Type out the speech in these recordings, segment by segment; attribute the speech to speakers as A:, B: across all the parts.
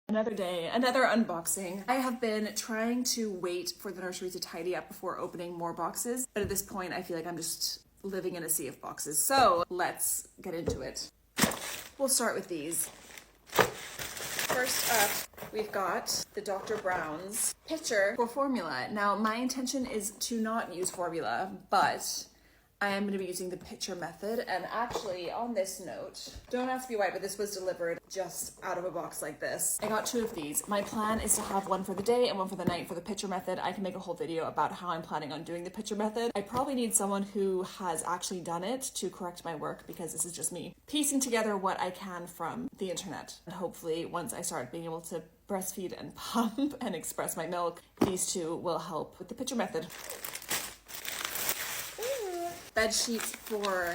A: Another day, another unboxing. I have been trying to wait for the nursery to tidy up before opening more boxes, but at this point I feel like I'm just living in a sea of boxes. So let's get into it. We'll start with these. First up, we've got the Dr. Brown's pitcher for formula. Now, my intention is to not use formula, but I am going to be using the pitcher method. And actually, on this note, don't ask me why, but this was delivered just out of a box like this. I got 2 of these. My plan is to have one for the day and one for the night for the pitcher method. I can make a whole video about how I'm planning on doing the pitcher method. I probably need someone who has actually done it to correct my work, because this is just me piecing together what I can from the internet. And hopefully, once I start being able to breastfeed and pump and express my milk, these 2 will help with the pitcher method. Bed sheets for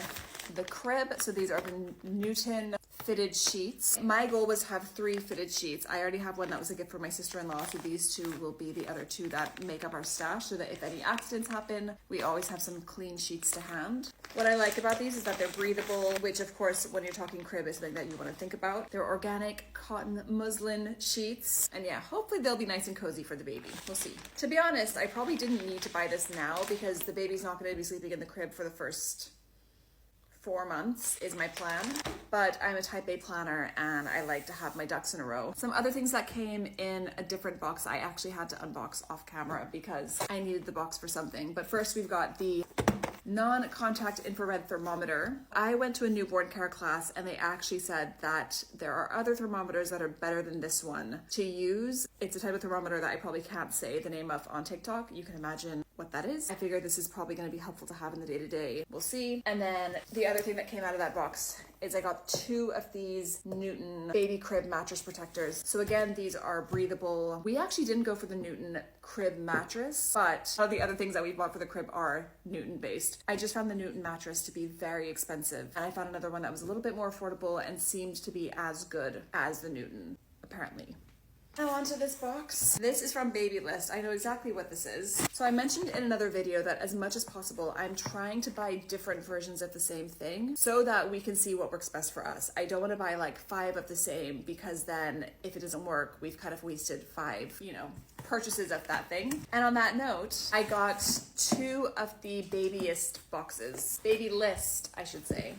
A: the crib. So these are the Newton fitted sheets. My goal was to have 3 fitted sheets. I already have one that was a gift for my sister-in-law, so these 2 will be the other 2 that make up our stash, so that if any accidents happen, we always have some clean sheets to hand. What I like about these is that they're breathable, which of course, when you're talking crib, is something that you want to think about. They're organic cotton muslin sheets, and yeah, hopefully they'll be nice and cozy for the baby. We'll see. To be honest, I probably didn't need to buy this now, because the baby's not going to be sleeping in the crib for the first 4 months is my plan, but I'm a type A planner and I like to have my ducks in a row. Some other things that came in a different box I actually had to unbox off camera because I needed the box for something. But first we've got the non-contact infrared thermometer. I went to a newborn care class and they actually said that there are other thermometers that are better than this one to use. It's a type of thermometer that I probably can't say the name of on TikTok. You can imagine what that is. I figured this is probably going to be helpful to have in the day-to-day. We'll see. And then the other thing that came out of that box is I got 2 of these Newton baby crib mattress protectors. So again, these are breathable. We actually didn't go for the Newton crib mattress, but all the other things that we bought for the crib are Newton based. I just found the Newton mattress to be very expensive, and I found another one that was a little bit more affordable and seemed to be as good as the Newton, apparently. Now onto this box. This is from Babylist. I know exactly what this is. So I mentioned in another video that as much as possible, I'm trying to buy different versions of the same thing so that we can see what works best for us. I don't want to buy like 5 of the same, because then if it doesn't work, we've kind of wasted 5, purchases of that thing. And on that note, I got 2 of the Babylist boxes. Babylist, I should say.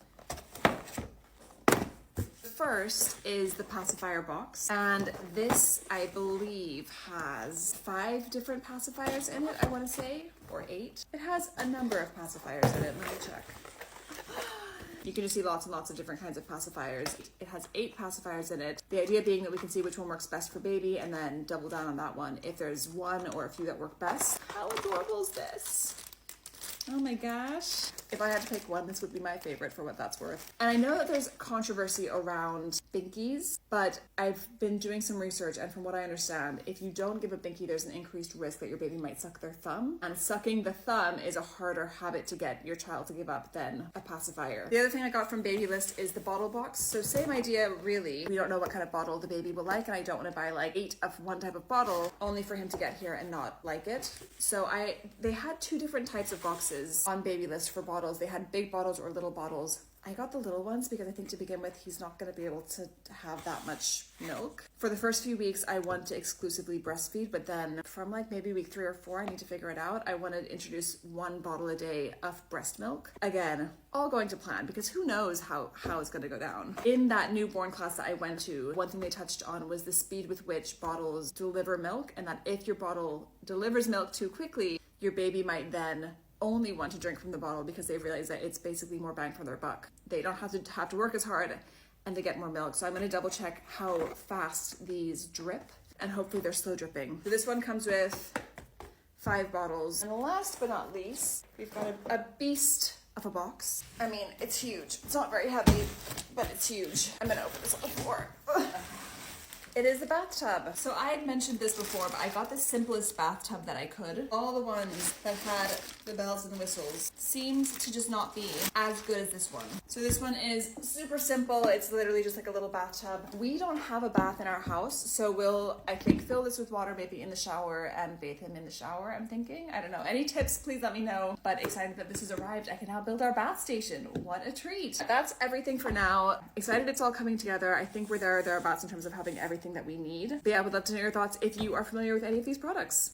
A: First is the pacifier box, and this I believe has 5 different pacifiers in it, I want to say, or 8. It has a number of pacifiers in it. Let me check. You can just see lots and lots of different kinds of pacifiers. It has 8 pacifiers in it. The idea being that we can see which one works best for baby and then double down on that one if there's one or a few that work best. How adorable is this? Oh my gosh. If I had to pick one, this would be my favorite for what that's worth. And I know that there's controversy around binkies, but I've been doing some research, and from what I understand, if you don't give a binky, there's an increased risk that your baby might suck their thumb. And sucking the thumb is a harder habit to get your child to give up than a pacifier. The other thing I got from Babylist is the bottle box. So same idea, really. We don't know what kind of bottle the baby will like, and I don't want to buy like 8 of one type of bottle only for him to get here and not like it. So they had 2 different types of boxes on Babylist for bottles. They had big bottles or little bottles. I got the little ones because I think to begin with, he's not going to be able to have that much milk. For the first few weeks, I want to exclusively breastfeed, but then from like maybe week 3 or 4, I need to figure it out. I want to introduce 1 bottle a day of breast milk. Again, all going to plan, because who knows how it's going to go down. In that newborn class that I went to, one thing they touched on was the speed with which bottles deliver milk, and that if your bottle delivers milk too quickly, your baby might then only want to drink from the bottle because they've realized that it's basically more bang for their buck. They don't have to work as hard and they get more milk. So I'm going to double check how fast these drip, and hopefully they're slow dripping. So this one comes with 5 bottles. And last but not least, we've got a beast of a box. I mean, it's huge. It's not very heavy, but it's huge. I'm going to open this on the floor. It is a bathtub. So I had mentioned this before, but I got the simplest bathtub that I could. All the ones that had the bells and whistles seemed to just not be as good as this one. So this one is super simple. It's literally just like a little bathtub. We don't have a bath in our house, so we'll, I think, fill this with water maybe in the shower and bathe him in the shower, I'm thinking. I don't know. Any tips, please let me know. But excited that this has arrived. I can now build our bath station. What a treat. That's everything for now. Excited it's all coming together. I think we're thereabouts in terms of having everything everything that we need. But yeah, I would love to know your thoughts if you are familiar with any of these products.